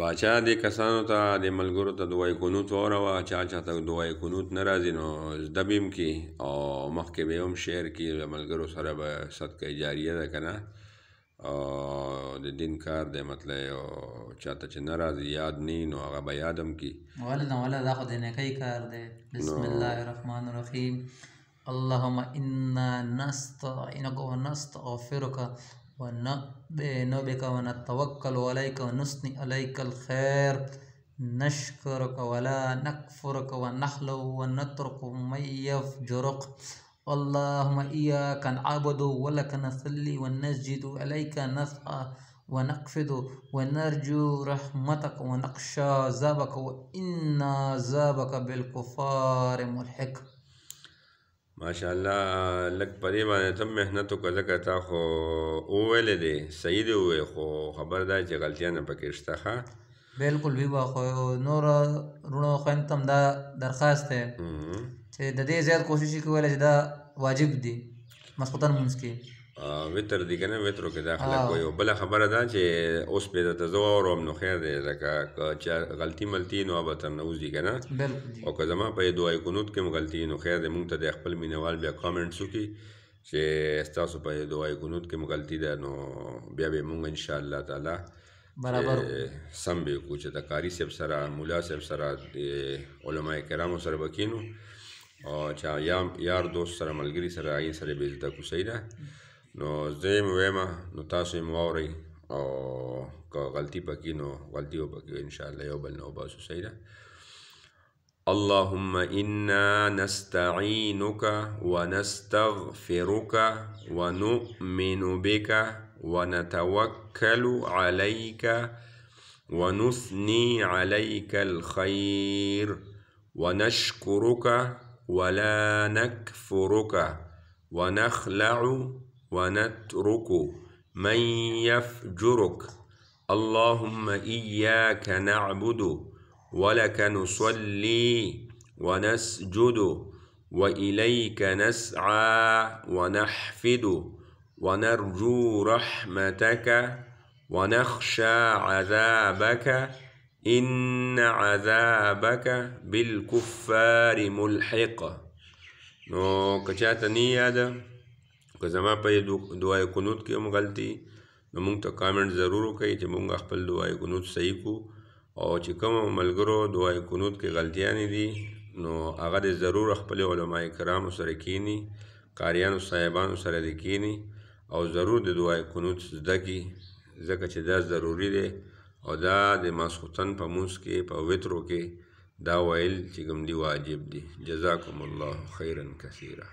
باچا دې کسانو ته د ملګرو ته دعای قنوت واوروه چا ته دعای قنوت نه راځي نو زده به یې کړي او مخکې به یې هم شیر کړي له ملګرو سره به صدقه جاریه ده که نه د دین کار دی مطلب چاته چې نه راځي یاد نه نو هغه به یاد هم کړي ولله دا خو د نیکۍ کار دی. بسم الله الرحمن الرحیم. اللهم انا نستعینک ونستغفرک ونؤمن بك ونتوكل عليك ونثني عليك الخير نشكرك ولا نكفرك ونخلو ونترك من يفجرك اللهم إياك نعبد ولك نصلي ونسجد عليك نسعى ونقفد ونرجو رحمتك ونخشى عذابك وإن عذابك بالكفار ملحق. ماشاءالله لږ په دې باندې ته محنت وکړه ځکه تا خو وویلې دی صحیح دی وویې خو خبر دا چې غلطیانه پکې شته ښه بالکل وی با خو نور وروڼو خویندو ته هم دا درخواست دی چې د دې زیات کوشش یې کولی چې دا واجب دي ماسخوتن لمونځ کې وتر دی که نه وترو کې دا خلک وایي او بله خبره ده چې اوس پرې درته زه واورم نو خیر دی ځکه که چا غلطي ملطي نو به ترنه وځي که نه او که زما په دعای قنوت کې هم غلطي نو خیر دی مونږ ته د خپل مینهوال بیا کامنټس وکړي چې ستاسو په دعای قنوت کې هم غلطي ده نو بیا به مونږ انشاءالله تعالی برابر سم به وکړو چې د قاري صاحب سره مولا صاحب سره د علما کرامو سره به کښېنو او چا یار دوست سره ملګري سره هغې سره به زده کړو صحیح ده نو زه یې ویم نو تاسو یې واورئ او که غلطي پکې نو غلطي به پکې انشاءالله یو بل نه وباسو صحیح ده. اللهم إنا نستعينك ونستغفرك ونؤمن بك ونتوكل عليك ونثني عليك الخير ونشكرك ولا نكفرك ونخلع ونترك من يفجرك اللهم إياك نعبد ولك نصلي ونسجد وإليك نسعى ونحفد ونرجو رحمتك ونخشى عذابك إن عذابك بالكفار ملحق. نو که چاته نه یاده که زما په دعای قنوت کې هم غلطي نو مونږ ته کامنټ ضرور وکړئ چې مونږ خپل دعای قنوت صحیح کړو او چې کومو ملګرو دعای قنوت کې غلطیانې دي نو هغه دې ضرور خپل علماء کرامو سره کښېني قاریانو صاحبانو سره دې کښېني او ضرور د دعای قنوت زده کړي ځکه چې دا ضروري دی او دا د ماسخوتن په مونځ کې په وترو کې دا ویل چې کوم دي واجب دي. جزاکم الله خیرا کثیرا.